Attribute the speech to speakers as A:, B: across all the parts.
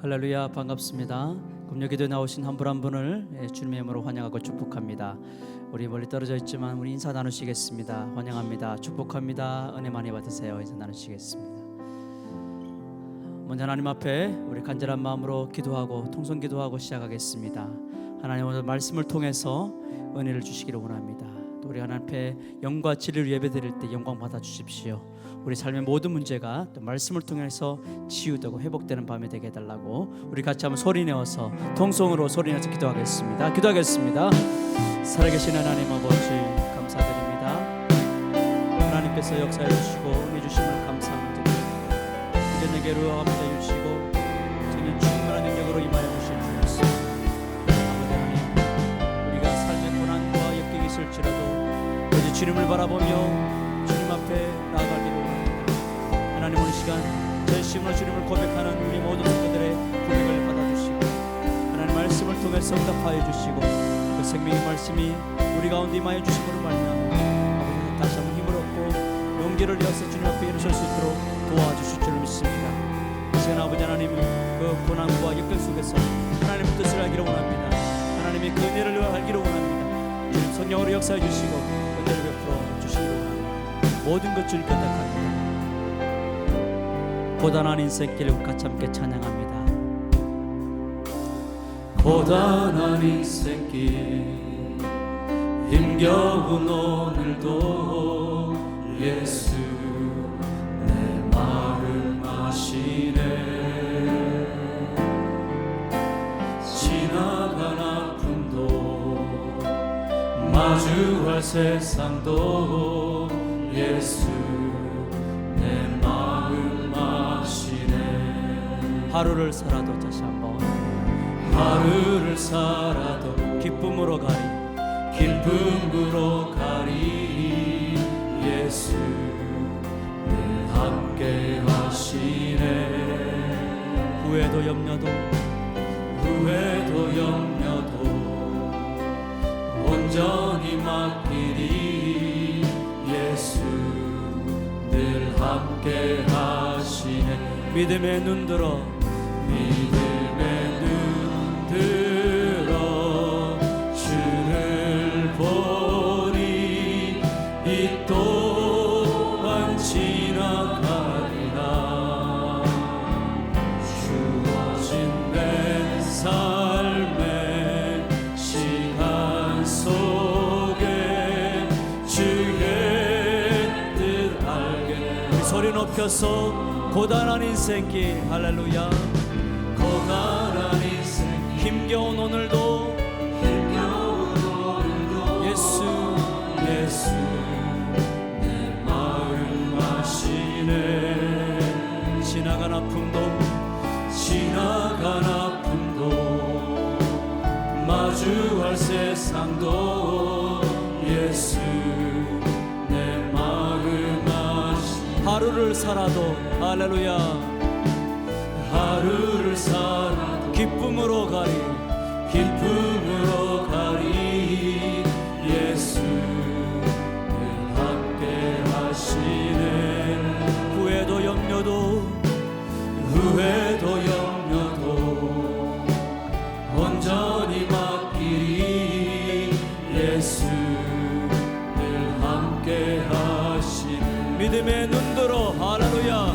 A: 할렐루야, 반갑습니다. 금요기도에 나오신 한 분 한 분을 주님의 이름으로 환영하고 축복합니다. 우리 멀리 떨어져 있지만 우리 인사 나누시겠습니다. 환영합니다. 축복합니다. 은혜 많이 받으세요. 인사 나누시겠습니다. 먼저 하나님 앞에 우리 간절한 마음으로 기도하고 통성 기도하고 시작하겠습니다. 하나님 오늘 말씀을 통해서 은혜를 주시기를 원합니다. 또 우리 하나님 앞에 영과 진리를 예배드릴 때 영광 받아 주십시오. 우리 삶의 모든 문제가 또 말씀을 통해서 치유되고 회복되는 밤이 되게 해달라고 우리 같이 한번 소리내어서 통성으로 소리내어서 기도하겠습니다. 살아계신 하나님 아버지 감사드립니다. 하나님께서 역사해 주시고 은혜 주심을 감사합니다. 이제 내게로 함께 주시고 정말 충만한 능력으로 임하여 주실 줄 믿습니다. 아버지 하나님, 우리가 삶의 고난과 역경이 있을지라도 오직 주님을 바라보며 주님 앞에 나아가기를 원합니다. 하나님 오늘 시간 전심으로 주님을 고백하는 우리 모든 성도들의 고백을 받아주시고 하나님 말씀을 통해서 응답하여 주시고 그 생명의 말씀이 우리 가운데 임하여 주심으로 말미암아 아버지 다시 한번 힘을 얻고 용기를 내어서 주님 앞에 일어설 수 있도록 도와주실 줄 믿습니다. 이 시간 아버지 하나님 그 고난과 역경 속에서 하나님의 뜻을 알기를 원합니다. 하나님의 그 은혜를 알기를 원합니다. 주님 성령으로 역사해 주시고 은혜를 베풀어 주시기를 원합니다. 모든 것 주님께 부탁합니다. 고단한 인생길 같이 함께 찬양합니다. 고단한 인생길 힘겨운 오늘도 예수 내 마음 아시네. 지나간 아픔도 마주할 세상도 예수 내 마음 아시네. 하루를 살아도 다시 한번 하루를 살아도 기쁨으로 가리 예수 늘 함께 하시네. 후회도 염려도 온전히 맡기리 예수 늘 함께 하시네. 믿음의 눈 들어 주를 보니 이 또한 지나가리라. 주어진 내 삶의 시간 속에 주의 뜻 알게. 우리 소리 높여서 고단한 인생길 할렐루야. 고단한 인생 힘겨운 오늘도 예수 내 마음 아시네. 지나간 아픔도 마주할 세상도 예수 내 마음 아시네. 하루를 살아도 할렐루야. 하루를 살아도 기쁨으로 가리 예수 늘 함께 하시네. 후회도 염려도 온전히 맡기리 예수 늘 함께 하시네. 믿음의 눈 들어 할렐루야.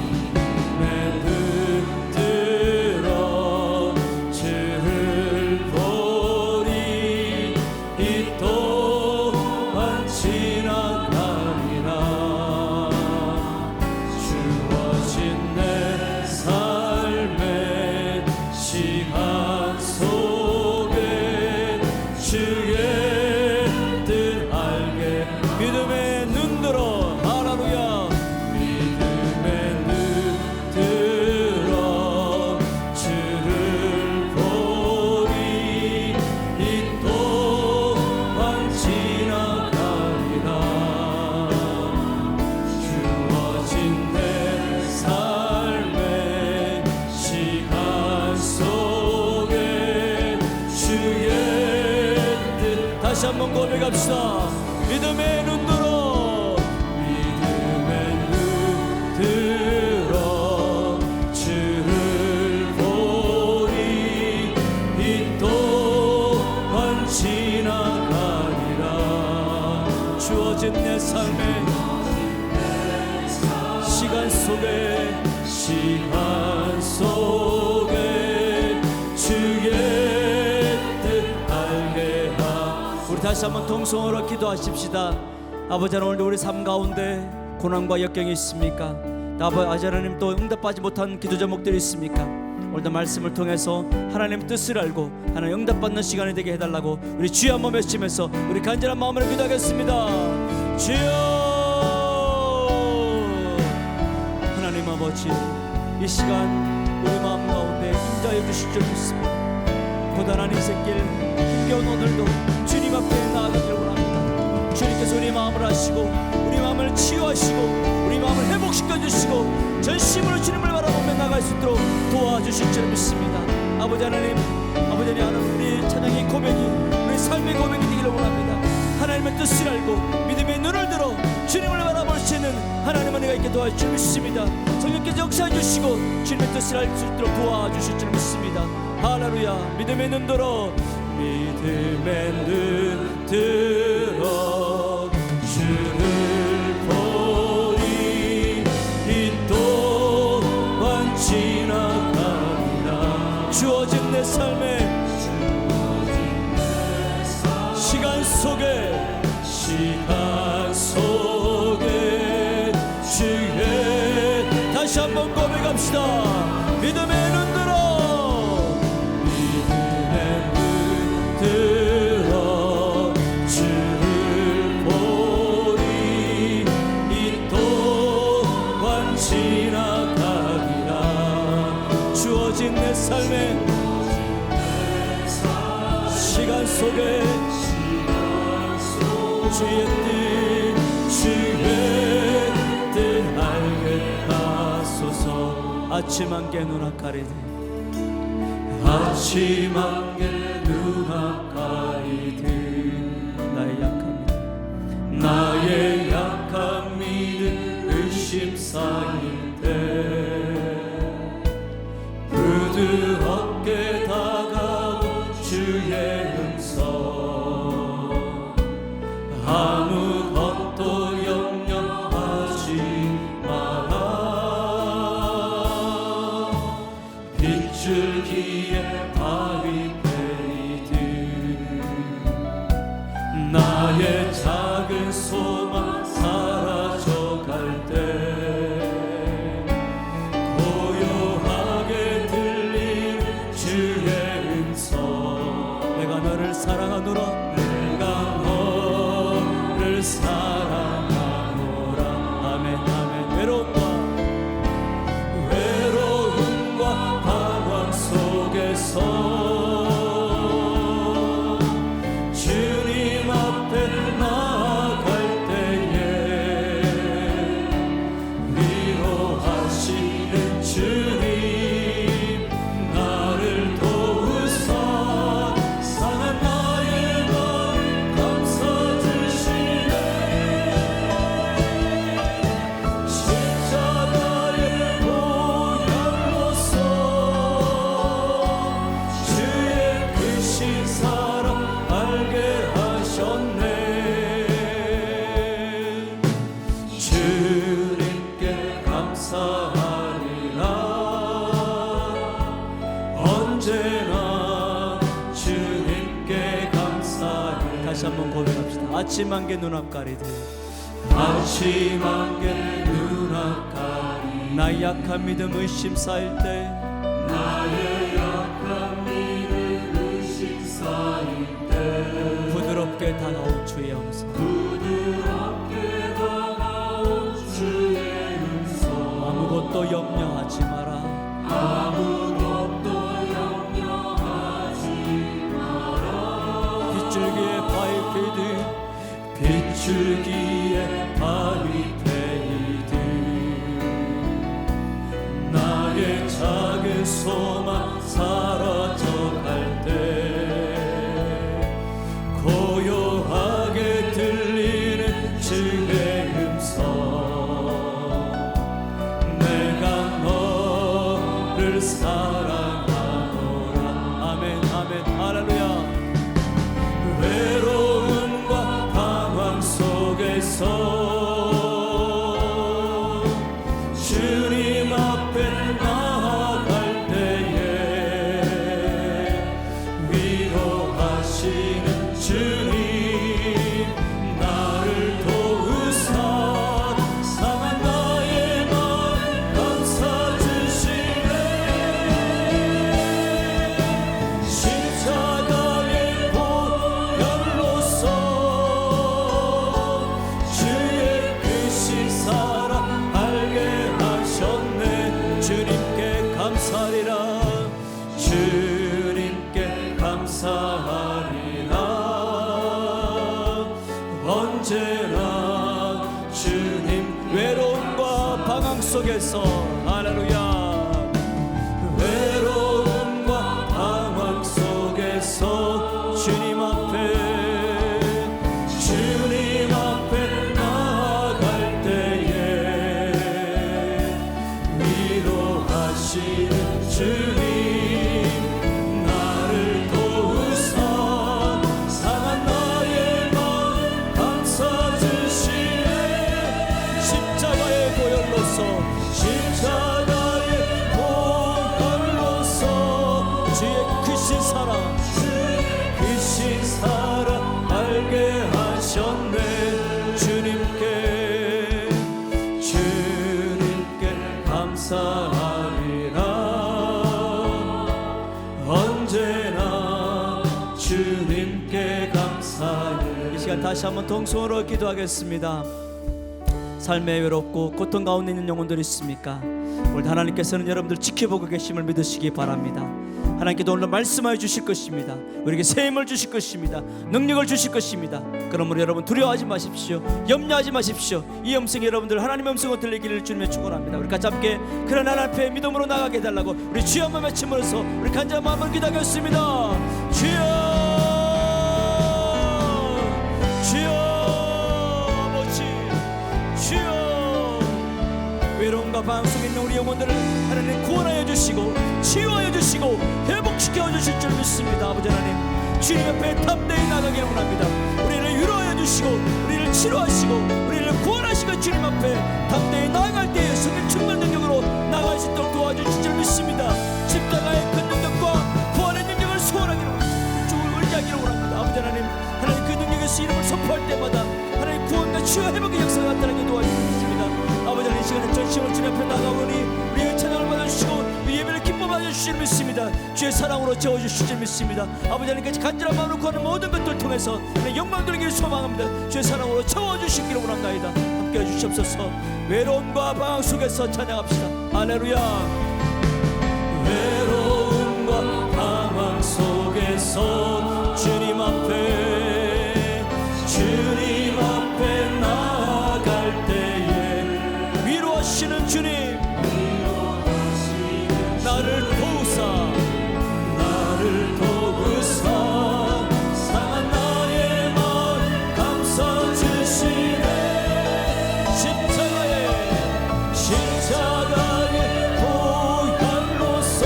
A: 믿음의 눈 들어 할렐루야. 다시 한번 고백합시다. 믿음의 눈 들어 주를 보니 내 삶에 시간 속에 주의 뜻 알게 하. 우리 다시 한번 통성으로 기도하십시다. 아버지 하나님, 오늘도 우리 삶 가운데 고난과 역경이 있습니까? 아버지 하나님, 또 응답하지 못한 기도 제목들이 있습니까? 오늘도 말씀을 통해서 하나님의 뜻을 알고 하나님 응답받는 시간이 되게 해달라고 우리 주여 한번 외치면서 우리 간절한 마음으로 기도하겠습니다. 주여, 하나님 아버지, 이 시간 우리 마음 가운데 인자해 주실 줄 믿습니다. 고단한 인생길 힘겨운 오늘도 주님 앞에 나아가기를 원합니다. 주님께서 우리 마음을 아시고 우리 마음을 치유하시고 우리 마음을 회복시켜 주시고 전심으로 주님을 바라보며 나갈 수 있도록 도와주실 줄 믿습니다. 아버지 하나님, 아버지 하나님, 우리 찬양의 고백이 우리 삶의 고백이 되기를 원합니다. 하나님의 뜻을 알고 믿음의 눈을 들어 주님을 바라볼 수 있는 하나님 은혜가 있게 도와주실 줄 믿습니다. 성령께서 역사해 주시고 주님의 뜻을 알 수 있도록 도와주실 줄 믿습니다. 할렐루야. 믿음의 눈 들어, 믿음의 눈 들어 주를 보니 이 또한 지나가리라. 주어진 내 삶에 시간 속에 주의 다시 한번 고백합시다. 믿음의 눈 들어, 믿음의 눈 들어 주를 보니 이 또한 지나가리라. 주어진 내 삶에 시간 속에 주의 뜻 알게 하소서. 아침 안개 눈앞 가리되, 아침 안개 눈앞 가리되 나의 약한 믿음 의심 쌓일 때 부드럽게 다가온 주의 음성, 아무것도 염려하지 마라. 빗줄기에 바위 베이듯 나의 작은 소망 사라져갈 때 고요하게 들리는 주의 음성, 내가 너를 사랑하노라. 사랑하노라. 아멘, 아멘. 외로움과 방황 속에서 주님 앞에 나아갈 때에 위로하시는 주님, 나를 도우사 상한 나의 마음 감싸주시네. 십자가의 보혈로서 주의 크신 사랑 알게 하셨네. 주님께 감사하리라. 언제나 주님께 감사하리라. 다시 한번 고백합시다. 아침 안개 눈앞 가리되, 아침 안개 눈앞 가리되 나의 약한 믿음 의심 쌓일 때, 나의 약한 믿음 의심 쌓일 때 부드럽게 다가온 주의 음성, 부드럽게 다가온 주의 음성, 아무것도 염려하지 마라. 아무것도 염려하지 마라. 빗줄기에 바위 베이듯, 빗줄기에 바위 베이듯 나의 작은 소망 사라져갈 때 고요하게 들리는 주의 음성, 내가 너를 사랑하노라. 아멘, 아멘. 할렐루야. 외로움과 방황 속에서 방황 속에서 할렐루야 외로움과 방황 속에서 주님 앞에 나아갈 때에 위로하시는 주님 나를 도우사 상한 나의 마음 감싸 주시네 십자가의 보혈로서 주의 크신 사랑 알게 하셨네 주님께 감사하리라 언제나 주님께 감사하리라. 이 시간 다시 한번 동성으로 기도하겠습니다. 삶에 외롭고 고통 가운데 있는 영혼들이 있습니까? 오늘 하나님께서는 여러분들 지켜보고 계심을 믿으시기 바랍니다. 하나님께도 오늘 말씀하여 주실 것입니다. 우리에게 새 힘을 주실 것입니다. 능력을 주실 것입니다. 그러므로 여러분 두려워하지 마십시오. 염려하지 마십시오. 이 음성이 여러분들 하나님의 음성을 들리기를 주님의 축원합니다. 우리 같이 함께 그런 하나님 앞에 믿음으로 나가게 해달라고 우리 주여 한번 외침으로써 우리 간절한 마음을 기도하겠습니다. 주여 아버지 주여 외로움과 방황 속에 있는 우리 영혼들을 하나님 구원하여 주시고 치유하여 주시고 회복시켜 주실 줄 믿습니다. 아버지 하나님 주님 앞에 담대히 나가기를 원합니다. 우리를 위로하여 주시고 우리를 치료하시고 우리를 구원하시고 주님 앞에 담대히 나아갈 때에 성령 충만 능력으로 나아갈 수 있도록 도와주실 줄 믿습니다. 십자가의 그 능력과 구원의 능력을 소원하기를 원합니다. 주를 의지하기를 원합니다. 아버지 하나님 그 능력에서 이름을 선포할 때마다 하나님 구원과 치유 회복의 역사가 나타나게 도와주십니다. 아버지 하나님 이 시간에 전심을 주님 앞에 나가오니 우리의 찬양을 받아주시고 이 예배를 기뻐 받아주실 줄 믿습니다. 주의 사랑으로 채워주실 줄 믿습니다. 아버지 하나님께서 간절한 마음으로 구하는 모든 것들을 통해서 영광 돌리기를 소망합니다. 주의 사랑으로 채워주시기를 원합니다. 함께해 주시옵소서. 외로움과 방황 속에서 찬양합시다. 할렐루야. 외로움과 방황 속에서 주님 앞에 나아갈 때에 위로하시는 주님 나를 도우사 상한 나의 마음 감싸 주시네 십자가의 보혈로서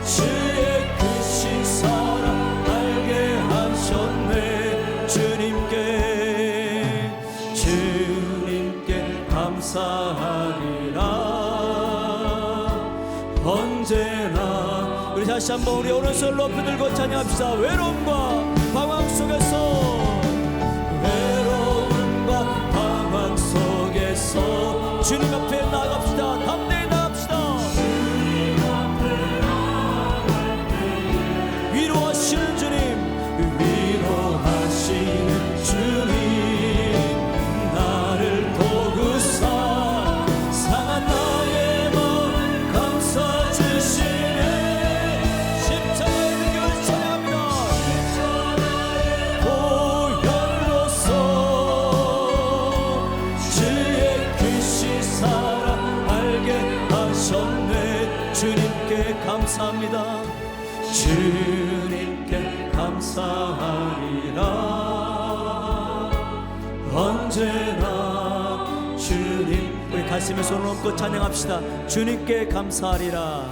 A: 주의 크신 사랑 알게 하셨네 주님께 감사하리라 언제나. 우리 다시 한번 우리 오른손 높이 들고 찬양합시다. 외로움과 방황 속에서 주님 앞에 나갑시다. 담대히 나갑시다. 위로하시는 주님 나를 도우사 상한 나의 마음 감싸 주시네 십자가의 능력을 찬양합니다. 보혈로서 주의 크신 사랑 알게 하셨네 주님께 감사합니다. 주님께 감사하리라 언제나 주님. 우리 가슴에 손을 얹고 찬양합시다. 주님께 감사하리라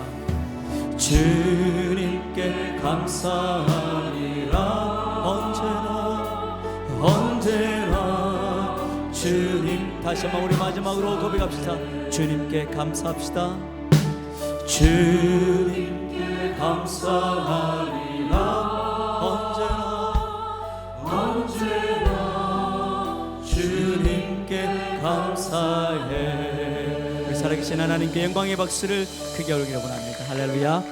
A: 주님께 감사하리라 언제나 주님. 다시 한번 우리 마지막으로 고백합시다. 주님께 감사합시다. 주님께 감사하리라 언제나 주님께 감사해. 우리 살아계신 하나님께 영광의 박수를 크게 올리기를 원합니다. 할렐루야.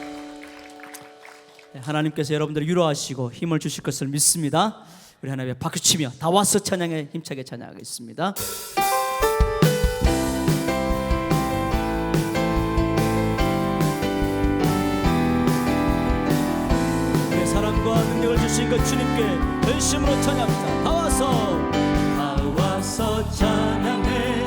A: 하나님께서 여러분들을 위로하시고 힘을 주실 것을 믿습니다. 우리 하나님의 박수치며 다 와서 찬양에 힘차게 찬양하겠습니다. 우리의 사랑과 능력을 주신 것 주님께 전심으로 찬양합니다. 다 와서 찬양해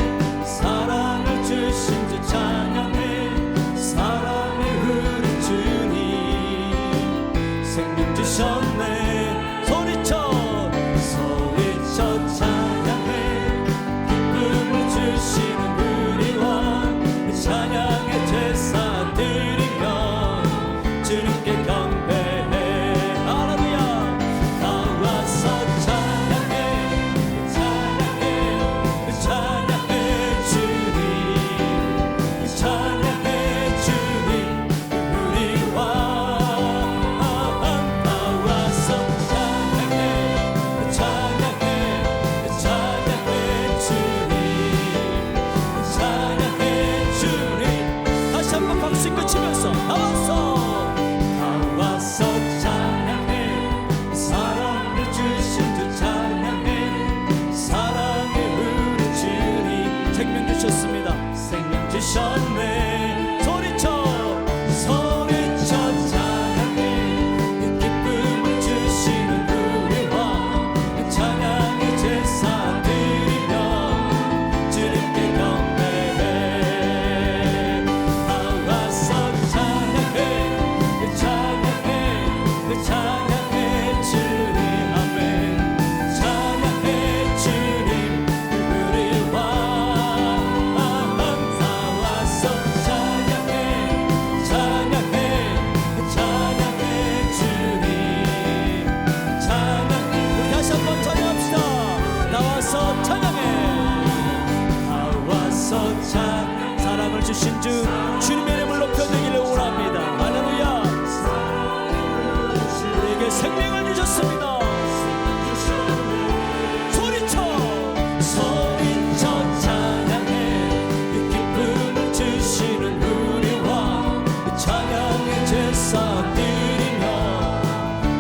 A: 주셨습니다. 생명 주셨네. 소리쳐 찬양해. 기쁨을 주시는 우리 왕 찬양의 제사 드리며 주님께 경배해. 다 와서 찬양해. 찬양해 주님. 아멘. 찬양해 주님 우리 왕. 다 와서 찬양해. 주님. 찬양. 우리 다시 한번 찬양합시다. 나와서 찬양해. 나와서 찬양. 사랑을 주신 주 주님의 이름을 높여드리기를 원합니다. 할렐루야. 우리에게 생명을 주셨습니다. 소리쳐 찬양해. 기쁨을 주시는 우리 왕 찬양의 제사 드리며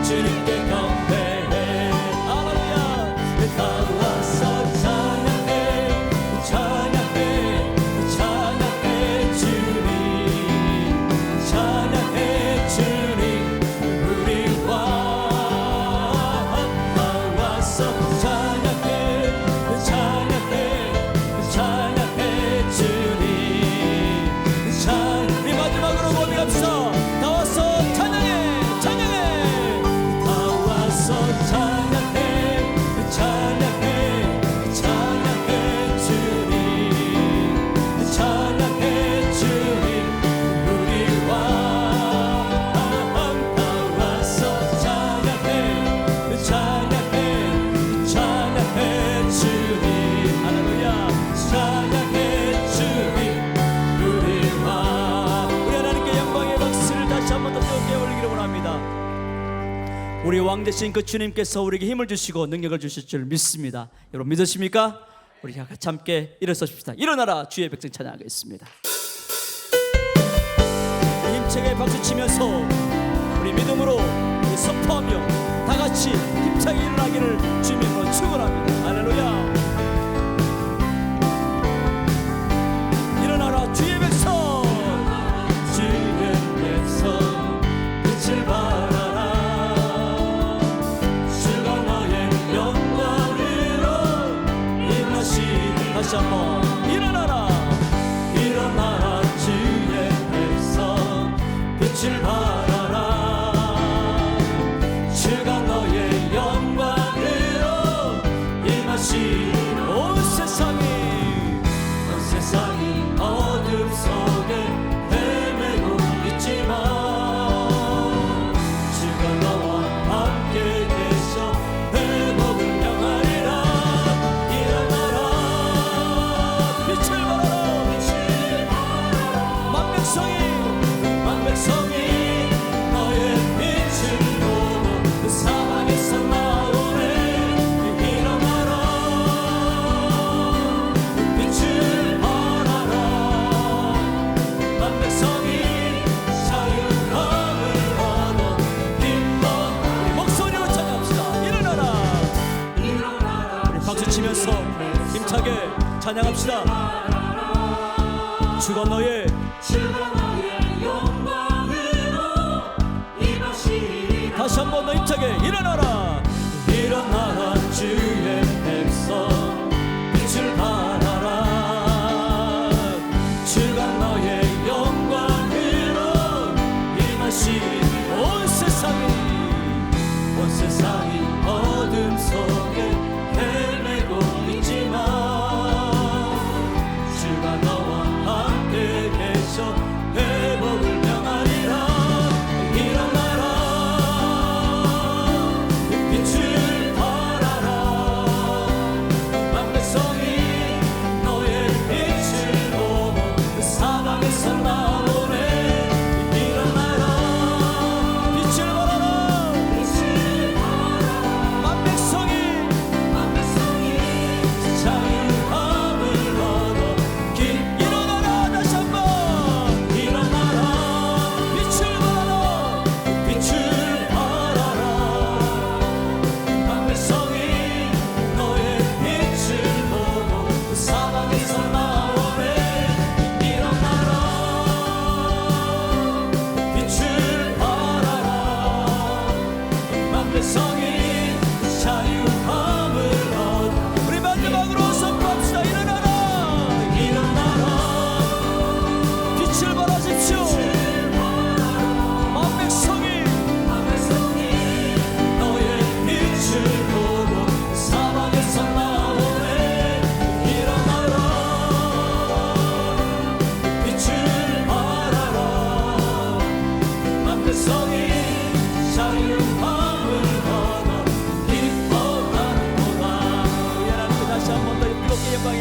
A: 주님께 경배해. 할렐루야. 다 와서 찬양해. 주님. 찬양해 주님 우리 왕. 다 와서 찬양해. 주님. 우리 마지막으로 고백합시다. 다 와서 찬양해. 다 와서 찬양해. 주님. 찬양해 주님 우리 왕. 다 와서 찬양해. 주님. 할렐루야. 찬양해 주님 우리 왕. 우리 하나님께 영광의 박수를 다시 한 번 더 뜨겁게 올리기를 원합니다. 우리 왕 되신 그 주님께서 우리에게 힘을 주시고 능력을 주실 줄 믿습니다. 여러분 믿으십니까? 우리 같이 함께 일어서십시다. 일어나라 주의 백성 찬양하겠습니다. 힘차게 박수치면서 우리 믿음으로 우리 선포하며 다 같이 힘차게 일어나기를 주님으로 축원합니다. 할렐루야. 일어나라 주의 백성. 빛을 발하라. 주가 너의 영광으로 임하시니. 다시 한번 일어나라 주의 백성. 빛을 발하라. 주가 너의 영광으로 임하시니. 온 세상이 어둠 속에 헤매고 있지만 주가 너와 함께 계셔 회복을 명하리라. 일어나라 빛을 발하라. 만백성이 너의 빛을 보고 그 사방에서 나오네. 일어나라 빛을 발하라. 만백성이 자유함을 얻어 기뻐. 우리 목소리로 찬양합시다. 일어나라. 우리 박수치면서 힘차게 찬양합시다. 주가 너의 영광으로 임하시리라. 다시 한번 더 힘차게 일어나라 주의 백성. 빛을 발하라. 주가 너의 영광으로 임하시리라. 온 세상이 어둠 속에 헤매고 있지만 주가 너와 함께 계셔 회복을 명하리라. 일어나라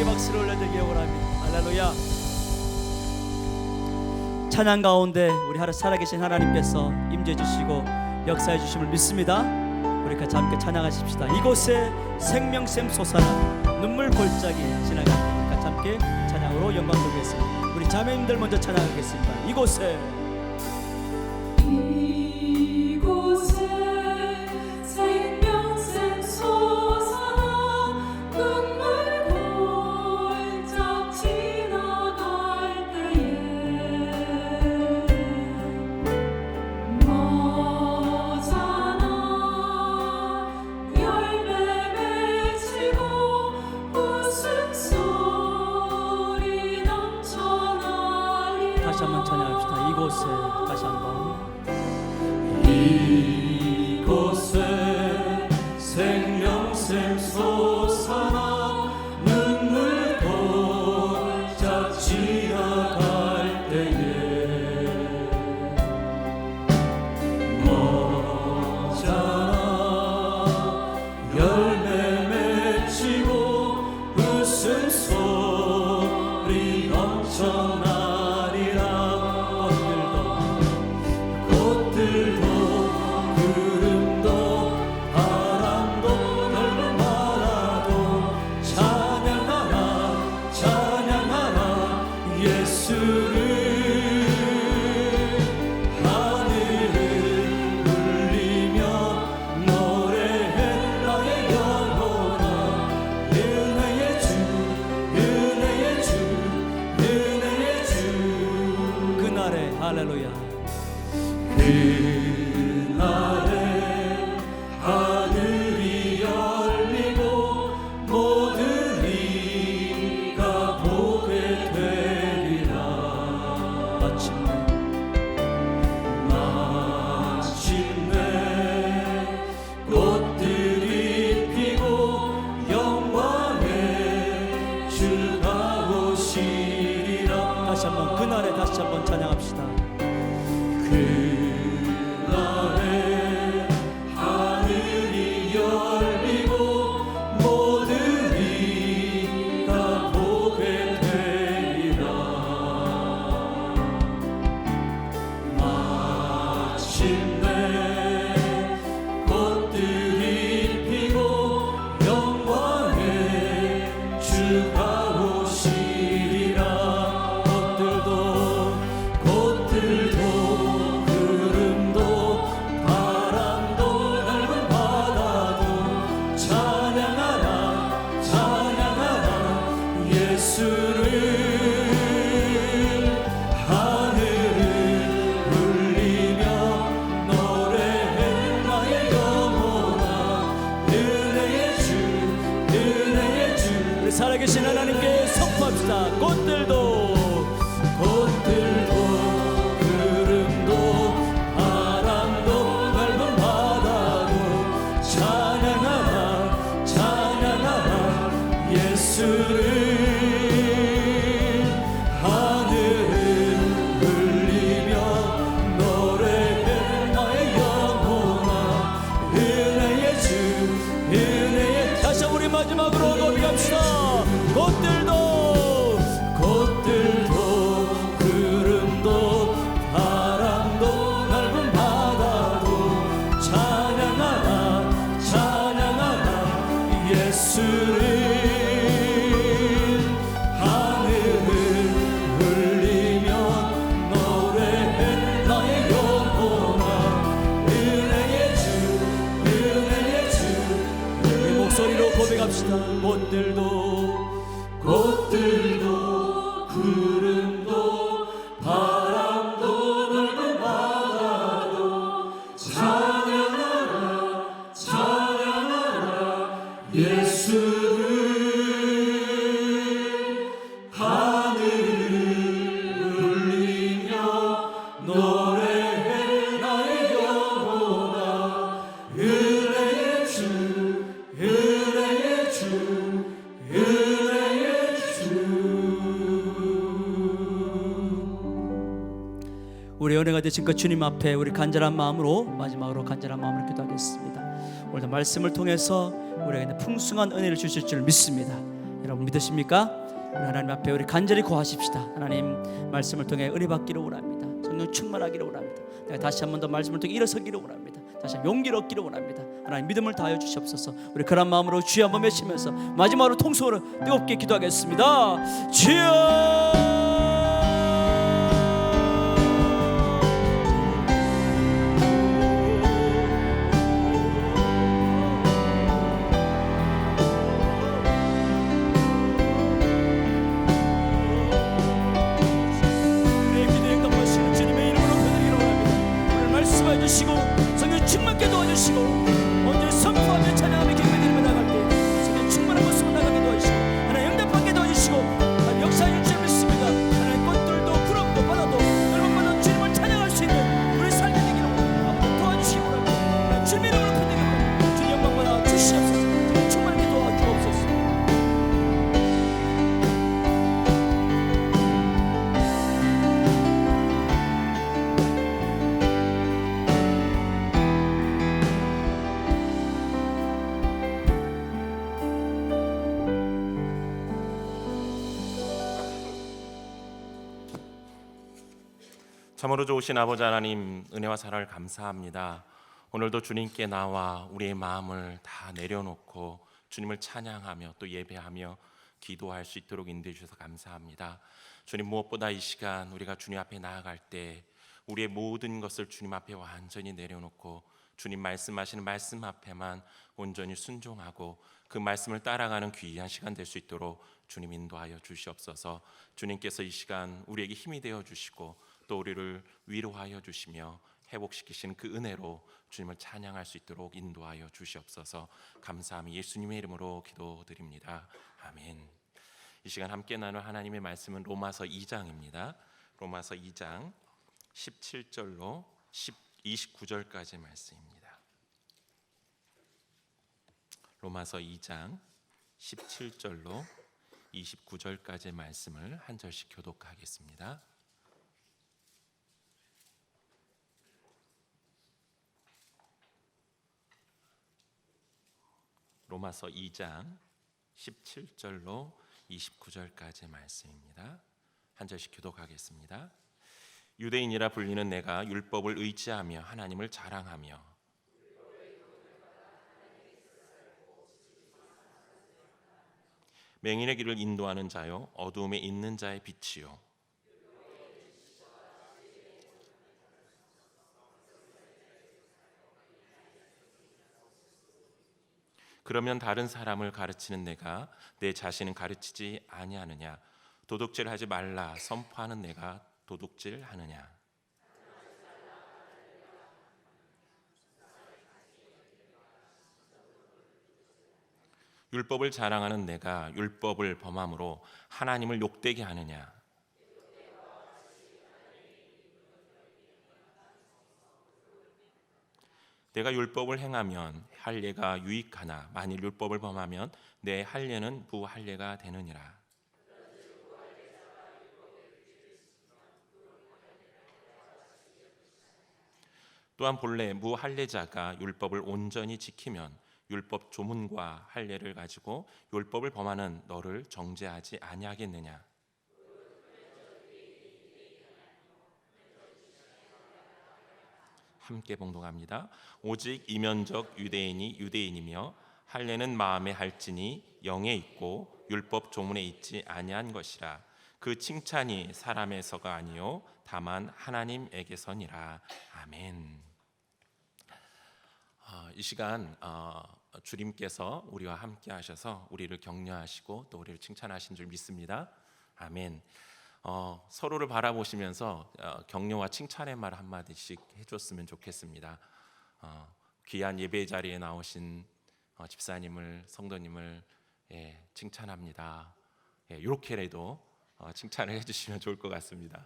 A: 박수를 올려드리기 원합니다. 할렐루야. 찬양 가운데 우리 살아계신 하나님께서 임재해 주시고 역사해 주심을 믿습니다. 우리 같이 함께 찬양하십시다. 이곳에 생명샘 솟아나 눈물 골짜기 지나갑니다. 같이 함께 찬양으로 영광 돌리겠습니다. 우리 자매님들 먼저 찬양하겠습니다. 이곳에
B: 생명샘 솟아나 눈물 골짝 지나갈 때에 머잖아 열매 맺히고 웃음소리 넘쳐나리라.
A: 다시 한번 찬양합시다. 이곳에 다시 한번
B: 이곳에 생명샘 솟아나 눈물 골짝 지나갈 때에 머잖아 열매 맺히고 웃음소리 넘쳐나리라. 꽃들도 구름도 바람도 넓은 바다도 찬양하라 찬양하라 예수를. 하늘을 울리며 노래해 나의 영혼아. 은혜의 주 은혜의 주 은혜의 주.
A: 그날에 할렐루야.
B: 그날에 하늘이 열리고 모든 이가 보게 되리라. 마침내 꽃들이 피고 영광의 주가 오시리라.
A: 다시 한번 그날에 다시 한번 찬양합시다.
B: 그날에 하늘이 열리고 모든 이가 보게 되리라. 마침내 꽃들이 피고 영광의 주가 오시리라. 꽃들도 구름도 바람도 넓은 바다도 찬양하라 찬양하라 예수를. 하늘을 울리며 노래해 나의 영혼아. 은혜의 주 은혜의 주.
A: 우리 살아계신 하나님께 선포합시다. 꽃들도
B: 구름도 바람도 넓은 바다도 찬양하라 찬양하라 예수를. 하늘을 울리며 노래해 나의 영혼아. 은혜의 주 은혜의 주.
A: 다시 한번 우리 마지막으로 고백합시다. 꽃들도
B: 구름도 바람도 넓은 바다도 찬양하라 찬양하라 예수를. 하늘을 울리며 노래해 나의 영혼아. 은혜의 주 은혜의 주.
A: 우리 목소리로 고백합시다. 꽃들도
B: 구름도 바람도 넓은 바다도 찬양하라 찬양하라 예수를. 하늘을 울리며 노래해 나의 영혼아. 은혜의 주 은혜의 주 은혜의 주.
A: 우리 은혜가 되신 그 주님 앞에 우리 간절한 마음으로 마지막으로 간절한 마음으로 기도하겠습니다. 오늘도 말씀을 통해서 우리에게 풍성한 은혜를 주실 줄 믿습니다. 여러분 믿으십니까? 우리 하나님 앞에 우리 간절히 구하십시다. 하나님 말씀을 통해 은혜 받기를 원합니다. 성령 충만하기를 원합니다. 내가 다시 한 번 더 말씀을 통해 일어서기를 원합니다. 다시 한번 용기를 얻기를 원합니다. 하나님 믿음을 다하여 주시옵소서. 우리 그런 마음으로 주여 한번 외치면서 마지막으로 통성으로 뜨겁게 기도하겠습니다. 주여. 주시고 성령 충만케 도와주시고 언제 선포하며 찬양하며 경배드리며 나갈 때 성령 충만한 모습으로 나가게 도와주시고 하나님 응답받게 도와주시고 하나님 역사해 주실 믿습니다. 하나님 꽃들도 구름도 바다도 넓은 바다 주님을 찬양할 수 있는 우리 삶이 되기를 앞으로 도와주시기 바랍니다. 하나님 주님 이름으로 부탁드립니다. 주님 영광 받아 주시옵소서. 성령 충만하게 도와주옵소서.
C: 참으로 좋으신 아버지 하나님, 은혜와 사랑을 감사합니다. 오늘도 주님께 나와 우리의 마음을 다 내려놓고 주님을 찬양하며 또 예배하며 기도할 수 있도록 인도해 주셔서 감사합니다. 주님, 무엇보다 이 시간 우리가 주님 앞에 나아갈 때 우리의 모든 것을 주님 앞에 완전히 내려놓고 주님 말씀하시는 말씀 앞에만 온전히 순종하고 그 말씀을 따라가는 귀한 시간 될 수 있도록 주님 인도하여 주시옵소서. 주님께서 이 시간 우리에게 힘이 되어 주시고 또 우리를 위로하여 주시며 회복시키시는 그 은혜로 주님을 찬양할 수 있도록 인도하여 주시옵소서. 감사함이 예수님의 이름으로 기도드립니다. 아멘. 이 시간 함께 나눌 하나님의 말씀은 로마서 2장입니다. 로마서 2장 17절로 29절까지 말씀입니다. 로마서 2장 17절로 29절까지 말씀을 한 절씩 교독하겠습니다. 로마서 2장 17절로 29절까지 말씀입니다. 한 절씩 교독하겠습니다. 유대인이라 불리는 내가 율법을 의지하며 하나님을 자랑하며 맹인의 길을 인도하는 자요 어두움에 있는 자의 빛이요 그러면 다른 사람을 가르치는 내가 내 자신은 가르치지 아니하느냐? 도둑질하지 말라 선포하는 내가 도둑질하느냐? 율법을 자랑하는 내가 율법을 범함으로 하나님을 욕되게 하느냐? 내가 율법을 행하면 할례가 유익하나 만일 율법을 범하면 내 할례는 부할례가 되느니라. 또한 본래 무할례자가 율법을 온전히 지키면 율법 조문과 할례를 가지고 율법을 범하는 너를 정죄하지 아니하겠느냐. 함께 봉독합니다. 오직 이면적 유대인이 유대인이며 할례는 마음에 할지니 영에 있고 율법 조문에 있지 아니한 것이라. 그 칭찬이 사람에서가 아니요 다만 하나님에게서니라. 아멘. 이 시간 주님께서 우리와 함께 하셔서 우리를 격려하시고 또 우리를 칭찬하신 줄 믿습니다. 아멘. 서로를 바라보시면서 격려와 칭찬의 말 한마디씩 해줬으면 좋겠습니다. 귀한 예배 자리에 나오신 집사님을 성도님을 칭찬합니다. 이렇게라도 칭찬을 해주시면 좋을 것 같습니다.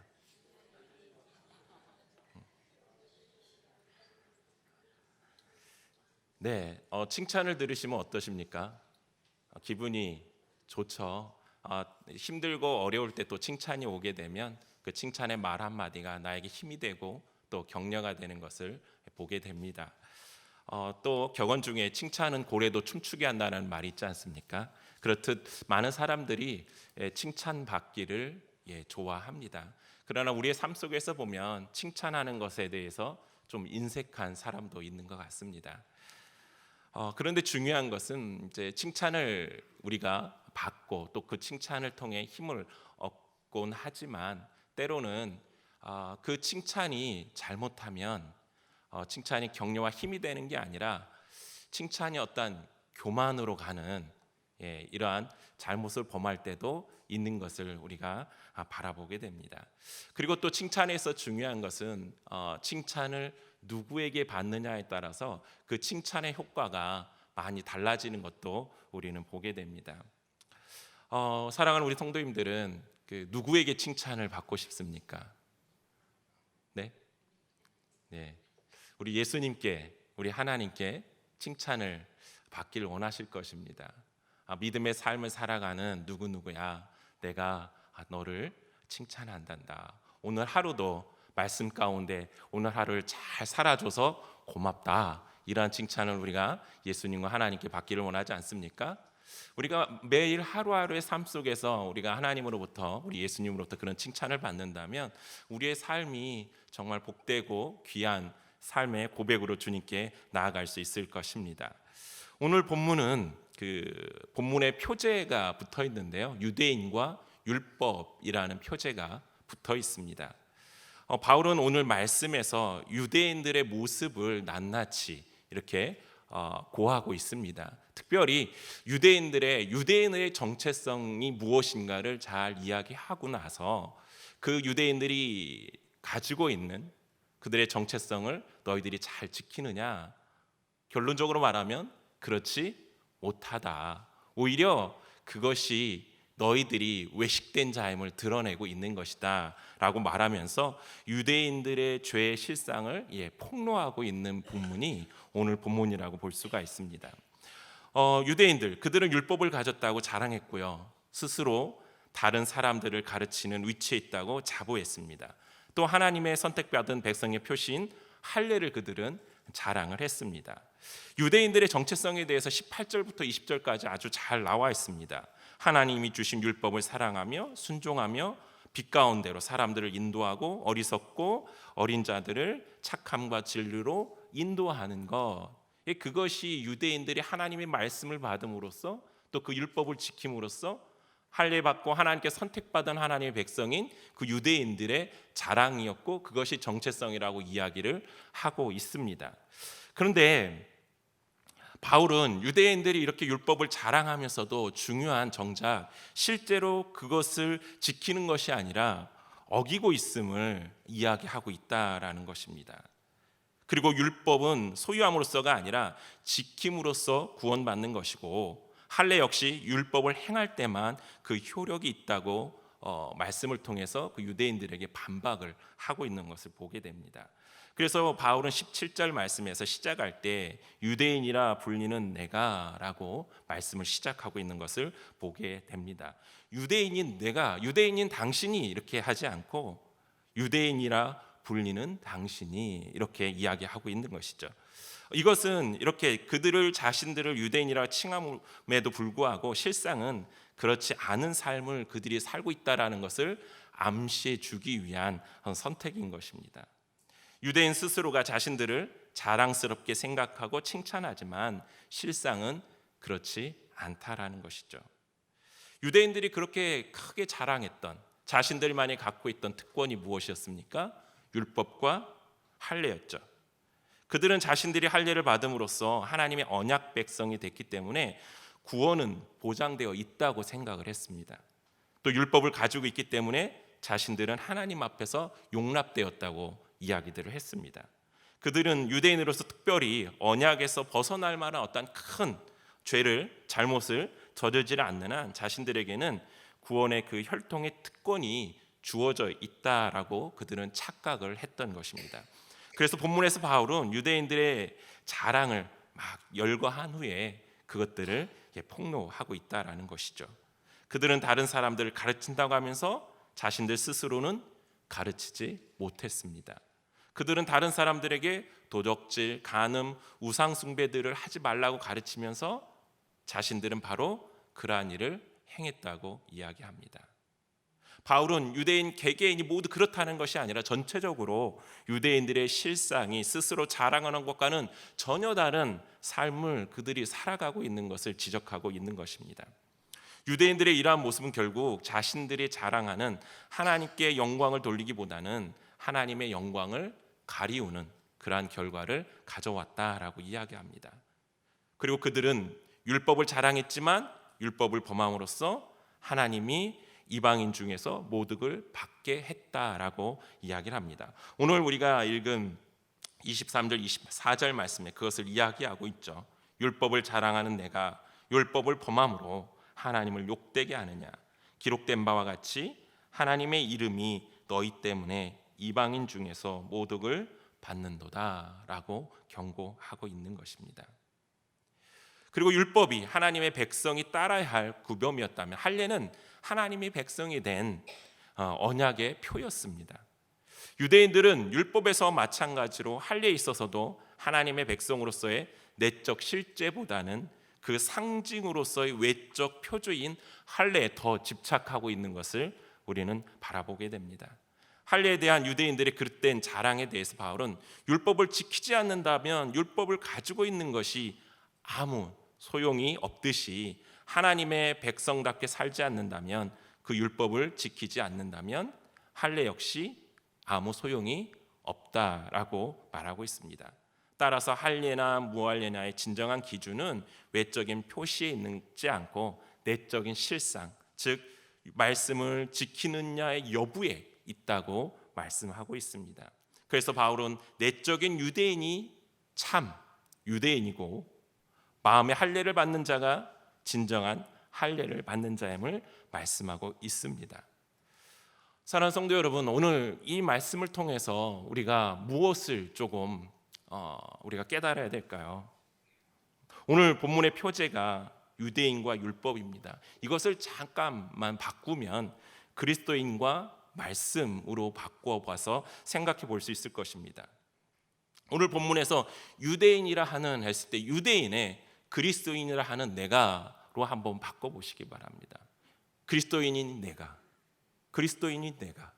C: 네, 칭찬을 들으시면 어떠십니까? 기분이 좋죠. 힘들고 어려울 때 또 칭찬이 오게 되면 그 칭찬의 말 한마디가 나에게 힘이 되고 또 격려가 되는 것을 보게 됩니다. 또 격언 중에 칭찬은 고래도 춤추게 한다는 말이 있지 않습니까? 그렇듯 많은 사람들이 칭찬받기를 좋아합니다. 그러나 우리의 삶 속에서 보면 칭찬하는 것에 대해서 좀 인색한 사람도 있는 것 같습니다. 그런데 중요한 것은 이제 칭찬을 우리가 받고 또 그 칭찬을 통해 힘을 얻곤 하지만 때로는 그 칭찬이 잘못하면 칭찬이 격려와 힘이 되는 게 아니라 칭찬이 어떤 교만으로 가는 이러한 잘못을 범할 때도 있는 것을 우리가 바라보게 됩니다. 그리고 또 칭찬에서 중요한 것은 칭찬을 누구에게 받느냐에 따라서 그 칭찬의 효과가 많이 달라지는 것도 우리는 보게 됩니다. 사랑하는 우리 성도님들은 누구에게 칭찬을 받고 싶습니까? 네? 우리 예수님께, 우리 하나님께 칭찬을 받기를 원하실 것입니다. 믿음의 삶을 살아가는 누구누구야, 내가 너를 칭찬한단다. 오늘 하루도 말씀 가운데 오늘 하루를 잘 살아줘서 고맙다. 이러한 칭찬을 우리가 예수님과 하나님께 받기를 원하지 않습니까? 우리가 매일 하루하루의 삶 속에서 우리가 하나님으로부터, 우리 예수님으로부터 그런 칭찬을 받는다면 우리의 삶이 정말 복되고 귀한 삶의 고백으로 주님께 나아갈 수 있을 것입니다. 오늘 본문은 본문에 표제가 붙어 있는데요, 유대인과 율법이라는 표제가 붙어 있습니다. 바울은 오늘 말씀에서 유대인들의 모습을 낱낱이 이렇게 고하고 있습니다. 특별히 유대인의 정체성이 무엇인가를 잘 이야기하고 나서 그 유대인들이 가지고 있는 그들의 정체성을 너희들이 잘 지키느냐? 결론적으로 말하면 그렇지 못하다. 오히려 그것이 너희들이 외식된 자임을 드러내고 있는 것이다 라고 말하면서 유대인들의 죄의 실상을 폭로하고 있는 본문이 오늘 본문이라고 볼 수가 있습니다. 유대인들, 그들은 율법을 가졌다고 자랑했고요, 스스로 다른 사람들을 가르치는 위치에 있다고 자부했습니다. 또 하나님의 선택받은 백성의 표시인 할례를 그들은 자랑을 했습니다. 유대인들의 정체성에 대해서 18절부터 20절까지 아주 잘 나와 있습니다. 하나님이 주신 율법을 사랑하며 순종하며 빛 가운데로 사람들을 인도하고 어리석고 어린 자들을 착함과 진리로 인도하는 것, 그것이 유대인들이 하나님의 말씀을 받음으로써 또 그 율법을 지킴으로써 할례받고 하나님께 선택받은 하나님의 백성인 그 유대인들의 자랑이었고 그것이 정체성이라고 이야기를 하고 있습니다. 그런데 바울은 유대인들이 이렇게 율법을 자랑하면서도 중요한 정작 실제로 그것을 지키는 것이 아니라 어기고 있음을 이야기하고 있다라는 것입니다. 그리고 율법은 소유함으로써가 아니라 지킴으로써 구원받는 것이고 할례 역시 율법을 행할 때만 그 효력이 있다고 말씀을 통해서 그 유대인들에게 반박을 하고 있는 것을 보게 됩니다. 그래서 바울은 17절 말씀에서 시작할 때 유대인이라 불리는 내가 라고 말씀을 시작하고 있는 것을 보게 됩니다. 유대인인 내가, 유대인인 당신이 이렇게 하지 않고 유대인이라 불리는 당신이 이렇게 이야기하고 있는 것이죠. 이것은 이렇게 그들을 자신들을 유대인이라 칭함에도 불구하고 실상은 그렇지 않은 삶을 그들이 살고 있다라는 것을 암시해 주기 위한 선택인 것입니다. 유대인 스스로가 자신들을 자랑스럽게 생각하고 칭찬하지만 실상은 그렇지 않다라는 것이죠. 유대인들이 그렇게 크게 자랑했던 자신들만이 갖고 있던 특권이 무엇이었습니까? 율법과 할례였죠. 그들은 자신들이 할례를 받음으로써 하나님의 언약 백성이 됐기 때문에 구원은 보장되어 있다고 생각을 했습니다. 또 율법을 가지고 있기 때문에 자신들은 하나님 앞에서 용납되었다고 이야기들을 했습니다. 그들은 유대인으로서 특별히 언약에서 벗어날 만한 어떤 큰 죄를, 잘못을 저지르지 않는 한 자신들에게는 구원의 그 혈통의 특권이 주어져 있다라고 그들은 착각을 했던 것입니다. 그래서 본문에서 바울은 유대인들의 자랑을 막 열거한 후에 그것들을 폭로하고 있다라는 것이죠. 그들은 다른 사람들을 가르친다고 하면서 자신들 스스로는 가르치지 못했습니다. 그들은 다른 사람들에게 도적질, 간음, 우상 숭배들을 하지 말라고 가르치면서 자신들은 바로 그러한 일을 행했다고 이야기합니다. 바울은 유대인 개개인이 모두 그렇다는 것이 아니라 전체적으로 유대인들의 실상이 스스로 자랑하는 것과는 전혀 다른 삶을 그들이 살아가고 있는 것을 지적하고 있는 것입니다. 유대인들의 이러한 모습은 결국 자신들이 자랑하는 하나님께 영광을 돌리기보다는 하나님의 영광을 가리우는 그러한 결과를 가져왔다라고 이야기합니다. 그리고 그들은 율법을 자랑했지만 율법을 범함으로써 하나님이 이방인 중에서 모독을 받게 했다라고 이야기를 합니다. 오늘 우리가 읽은 23절 24절 말씀에 그것을 이야기하고 있죠. 율법을 자랑하는 내가 율법을 범함으로 하나님을 욕되게 하느냐. 기록된 바와 같이 하나님의 이름이 너희 때문에 이방인 중에서 모독을 받는도다라고 경고하고 있는 것입니다. 그리고 율법이 하나님의 백성이 따라야 할 구범이었다면 할례는 하나님의 백성이 된 언약의 표였습니다. 유대인들은 율법에서 마찬가지로 할례에 있어서도 하나님의 백성으로서의 내적 실제보다는 그 상징으로서의 외적 표주인 할례에 더 집착하고 있는 것을 우리는 바라보게 됩니다. 할례에 대한 유대인들의 그릇된 자랑에 대해서 바울은 율법을 지키지 않는다면 율법을 가지고 있는 것이 아무 소용이 없듯이 하나님의 백성답게 살지 않는다면 그 율법을 지키지 않는다면 할례 역시 아무 소용이 없다라고 말하고 있습니다. 따라서 할례나 무할례나의 진정한 기준은 외적인 표시에 있지 않고 내적인 실상, 즉 말씀을 지키느냐의 여부에 있다고 말씀하고 있습니다. 그래서 바울은 내적인 유대인이 참 유대인이고 마음의 할례를 받는 자가 진정한 할례를 받는 자임을 말씀하고 있습니다. 사랑하는 성도 여러분, 오늘 이 말씀을 통해서 우리가 무엇을 조금 우리가 깨달아야 될까요? 오늘 본문의 표제가 유대인과 율법입니다. 이것을 잠깐만 바꾸면 그리스도인과 말씀으로 바꿔봐서 생각해 볼 수 있을 것입니다. 오늘 본문에서 유대인이라 하는 했을 때 유대인의 그리스도인이라 하는 내가로 한번 바꿔보시기 바랍니다. 그리스도인인 내가, 그리스도인인 내가.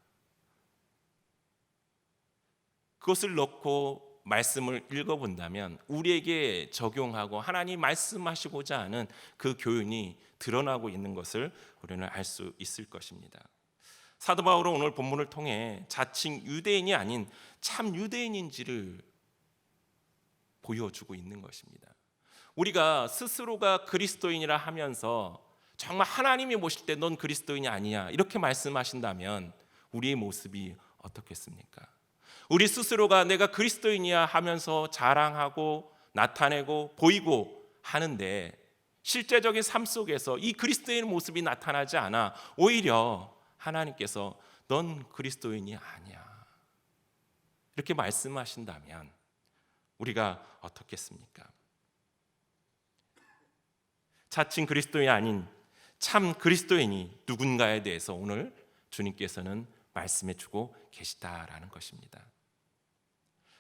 C: 그것을 넣고 말씀을 읽어본다면 우리에게 적용하고 하나님 말씀하시고자 하는 그 교훈이 드러나고 있는 것을 우리는 알 수 있을 것입니다. 사도 바울은 오늘 본문을 통해 자칭 유대인이 아닌 참 유대인인지를 보여주고 있는 것입니다. 우리가 스스로가 그리스도인이라 하면서 정말 하나님이 보실 때 넌 그리스도인이 아니야 이렇게 말씀하신다면 우리의 모습이 어떻겠습니까? 우리 스스로가 내가 그리스도인이야 하면서 자랑하고 나타내고 보이고 하는데 실제적인 삶 속에서 이 그리스도인의 모습이 나타나지 않아 오히려 하나님께서 넌 그리스도인이 아니야 이렇게 말씀하신다면 우리가 어떻겠습니까? 자칭 그리스도인이 아닌 참 그리스도인이 누군가에 대해서 오늘 주님께서는 말씀해 주고 계시다라는 것입니다.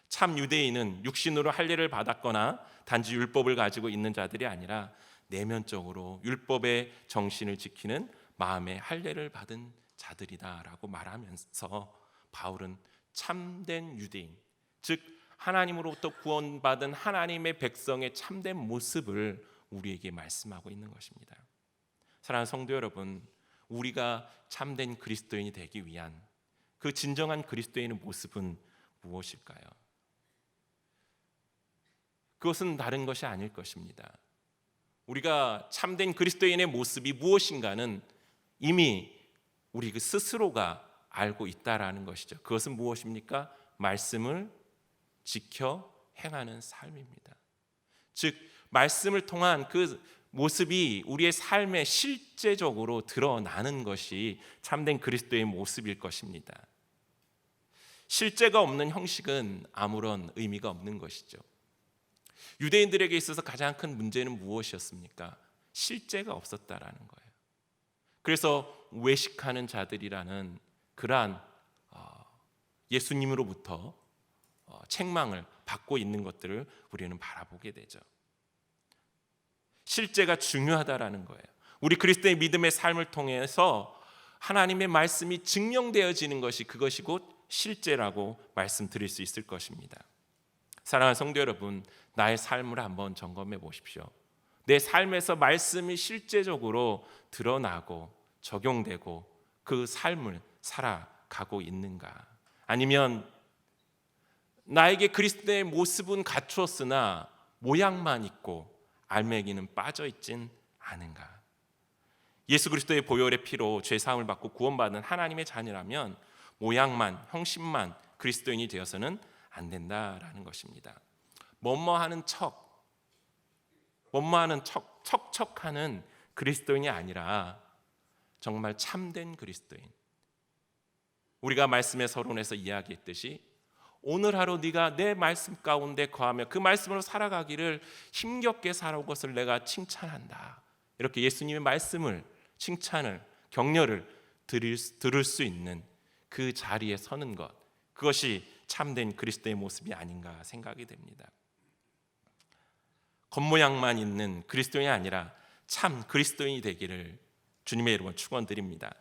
C: 참 유대인은 육신으로 할례를 받았거나 단지 율법을 가지고 있는 자들이 아니라 내면적으로 율법의 정신을 지키는 마음의 할례를 받은 자들이다라고 말하면서 바울은 참된 유대인, 즉 하나님으로부터 구원받은 하나님의 백성의 참된 모습을 우리에게 말씀하고 있는 것입니다. 사랑하는 성도 여러분, 우리가 참된 그리스도인이 되기 위한 그 진정한 그리스도인의 모습은 무엇일까요? 그것은 다른 것이 아닐 것입니다. 우리가 참된 그리스도인의 모습이 무엇인가는 이미 우리 스스로가 알고 있다라는 것이죠. 그것은 무엇입니까? 말씀을 지켜 행하는 삶입니다. 즉 말씀을 통한 그 모습이 우리의 삶에 실제적으로 드러나는 것이 참된 그리스도의 모습일 것입니다. 실제가 없는 형식은 아무런 의미가 없는 것이죠. 유대인들에게 있어서 가장 큰 문제는 무엇이었습니까? 실제가 없었다라는 거예요. 그래서 외식하는 자들이라는 그러한 예수님으로부터 책망을 받고 있는 것들을 우리는 바라보게 되죠. 실제가 중요하다라는 거예요. 우리 그리스도의 믿음의 삶을 통해서 하나님의 말씀이 증명되어지는 것이 그것이 곧 실제라고 말씀드릴 수 있을 것입니다. 사랑하는 성도 여러분, 나의 삶을 한번 점검해 보십시오. 내 삶에서 말씀이 실제적으로 드러나고 적용되고 그 삶을 살아가고 있는가? 아니면 나에게 그리스도의 모습은 갖추었으나 모양만 있고 알맹이는 빠져 있진 않은가? 예수 그리스도의 보혈의 피로 죄 사함을 받고 구원받은 하나님의 자녀라면 모양만, 형식만 그리스도인이 되어서는 안 된다라는 것입니다. 뭐뭐하는 척척하는 그리스도인이 아니라 정말 참된 그리스도인. 우리가 말씀의 서론에서 이야기했듯이 오늘 하루 네가 내 말씀 가운데 거하며 그 말씀으로 살아가기를 힘겹게 살아온 것을 내가 칭찬한다. 이렇게 예수님의 말씀을, 칭찬을, 격려를 들을 수 있는 그 자리에 서는 것, 그것이 참된 그리스도의 모습이 아닌가 생각이 됩니다. 겉모양만 있는 그리스도인이 아니라 참 그리스도인이 되기를 주님의 이름으로 축원드립니다.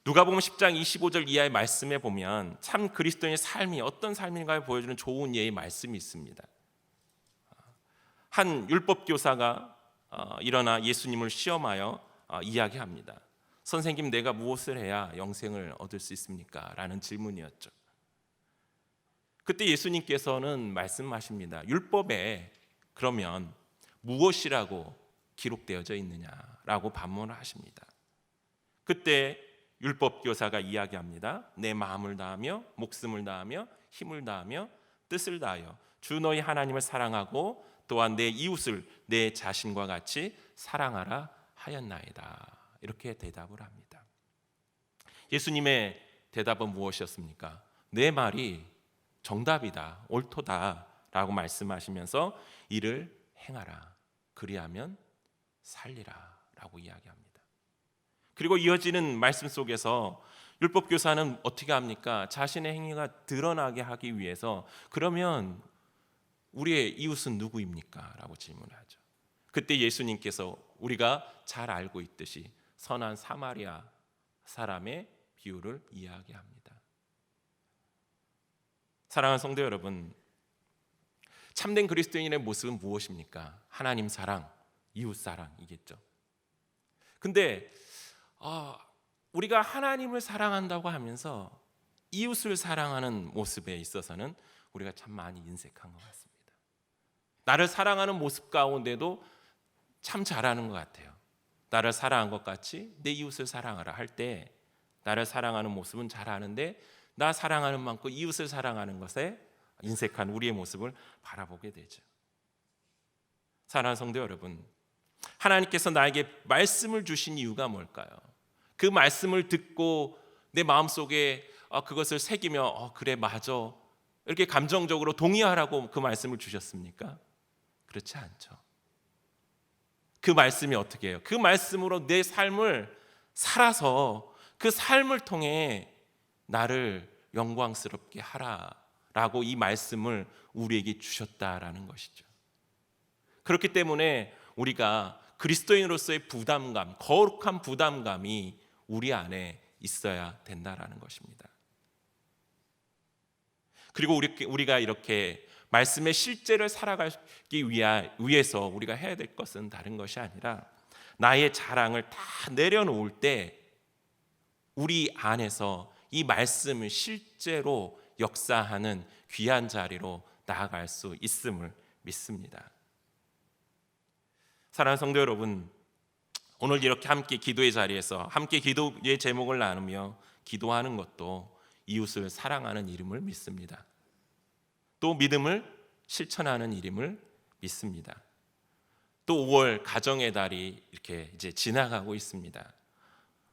C: 누가복음 10장 25절 이하의 말씀에 보면 참 그리스도인의 삶이 어떤 삶인가를 보여주는 좋은 예의 말씀이 있습니다. 한 율법 교사가 일어나 예수님을 시험하여 이야기합니다. 선생님, 내가 무엇을 해야 영생을 얻을 수 있습니까? 라는 질문이었죠. 그때 예수님께서는 말씀하십니다. 율법에 그러면 무엇이라고 기록되어져 있느냐라고 반문을 하십니다. 그때 율법 교사가 이야기합니다. 내 마음을 다하며 목숨을 다하며 힘을 다하며 뜻을 다하여 주 너희 하나님을 사랑하고 또한 내 이웃을 내 자신과 같이 사랑하라 하였나이다. 이렇게 대답을 합니다. 예수님의 대답은 무엇이었습니까? 내 말이 정답이다, 옳도다 라고 말씀하시면서 이를 행하라, 그리하면 살리라 라고 이야기합니다. 그리고 이어지는 말씀 속에서 율법교사는 어떻게 합니까? 자신의 행위가 드러나게 하기 위해서 그러면 우리의 이웃은 누구입니까? 라고 질문하죠. 그때 예수님께서 우리가 잘 알고 있듯이 선한 사마리아 사람의 비유를 이야기합니다. 사랑하는 성도 여러분, 참된 그리스도인의 모습은 무엇입니까? 하나님 사랑, 이웃 사랑이겠죠. 근데 우리가 하나님을 사랑한다고 하면서 이웃을 사랑하는 모습에 있어서는 우리가 참 많이 인색한 것 같습니다. 나를 사랑하는 모습 가운데도 참 잘하는 것 같아요. 나를 사랑한 것 같이 내 이웃을 사랑하라 할 때 나를 사랑하는 모습은 잘하는데 나 사랑하는 만큼 이웃을 사랑하는 것에 인색한 우리의 모습을 바라보게 되죠. 사랑하는 성도 여러분, 하나님께서 나에게 말씀을 주신 이유가 뭘까요? 그 말씀을 듣고 내 마음속에 그것을 새기며 그래 맞아 이렇게 감정적으로 동의하라고 그 말씀을 주셨습니까? 그렇지 않죠. 그 말씀이 어떻게 해요? 그 말씀으로 내 삶을 살아서 그 삶을 통해 나를 영광스럽게 하라라고 이 말씀을 우리에게 주셨다라는 것이죠. 그렇기 때문에 우리가 그리스도인으로서의 부담감, 거룩한 부담감이 우리 안에 있어야 된다라는 것입니다. 그리고 우리가 이렇게 말씀의 실제를 살아가기 위해서 우리가 해야 될 것은 다른 것이 아니라 나의 자랑을 다 내려놓을 때 우리 안에서 이 말씀을 실제로 역사하는 귀한 자리로 나아갈 수 있음을 믿습니다. 사랑하는 성도 여러분, 오늘 이렇게 함께 기도의 자리에서 함께 기도의 제목을 나누며 기도하는 것도 이웃을 사랑하는 일임을 믿습니다. 또 믿음을 실천하는 일임을 믿습니다. 또 5월 가정의 달이 이렇게 이제 지나가고 있습니다.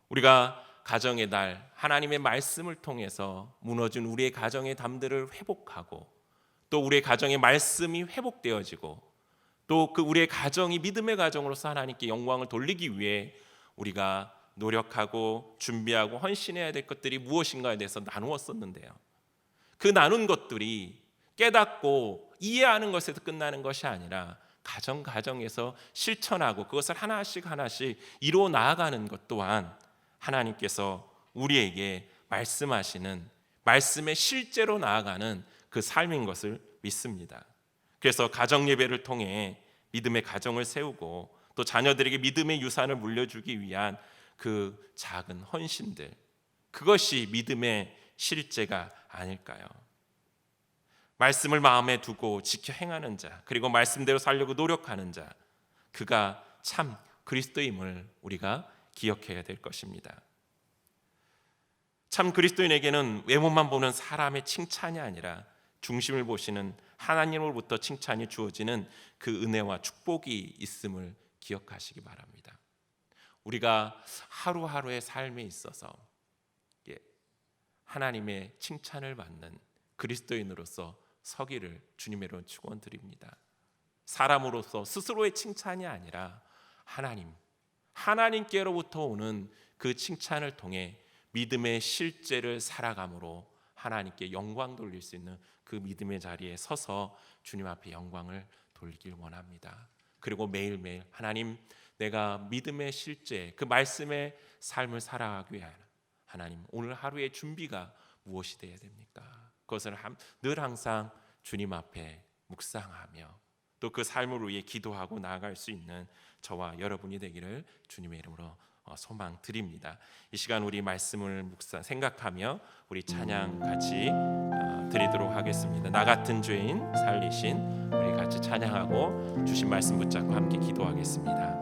C: 우리가 가정의 달, 하나님의 말씀을 통해서 무너진 우리의 가정의 담들을 회복하고 또 우리의 가정의 말씀이 회복되어지고 또 그 우리의 가정이 믿음의 가정으로서 하나님께 영광을 돌리기 위해 우리가 노력하고 준비하고 헌신해야 될 것들이 무엇인가에 대해서 나누었었는데요. 그 나눈 것들이 깨닫고 이해하는 것에서 끝나는 것이 아니라 가정에서 실천하고 그것을 하나씩 이루어 나아가는 것 또한 하나님께서 우리에게 말씀하시는 말씀의 실제로 나아가는 그 삶인 것을 믿습니다. 그래서 가정 예배를 통해 믿음의 가정을 세우고 또 자녀들에게 믿음의 유산을 물려주기 위한 그 작은 헌신들, 그것이 믿음의 실제가 아닐까요? 말씀을 마음에 두고 지켜 행하는 자, 그리고 말씀대로 살려고 노력하는 자, 그가 참 그리스도임을 우리가 기억해야 될 것입니다. 참 그리스도인에게는 외모만 보는 사람의 칭찬이 아니라 중심을 보시는 하나님으로부터 칭찬이 주어지는 그 은혜와 축복이 있음을 기억하시기 바랍니다. 우리가 하루하루의 삶에 있어서 하나님의 칭찬을 받는 그리스도인으로서 서기를 주님으로 축원드립니다. 사람으로서 스스로의 칭찬이 아니라 하나님께로부터 오는 그 칭찬을 통해 믿음의 실제를 살아감으로 하나님께 영광 돌릴 수 있는 그 믿음의 자리에 서서 주님 앞에 영광을 돌리길 원합니다. 그리고 매일매일 하나님, 내가 믿음의 실제, 그 말씀의 삶을 살아가기 위하여 하나님, 오늘 하루의 준비가 무엇이 되어야 됩니까? 그것을 늘 항상 주님 앞에 묵상하며 또 그 삶을 위해 기도하고 나아갈 수 있는 저와 여러분이 되기를 주님의 이름으로 소망 드립니다. 이 시간 우리 말씀을 생각하며 우리 찬양 같이 드리도록 하겠습니다. 나 같은 죄인 살리신, 우리 같이 찬양하고 주신 말씀 붙잡고 함께 기도하겠습니다.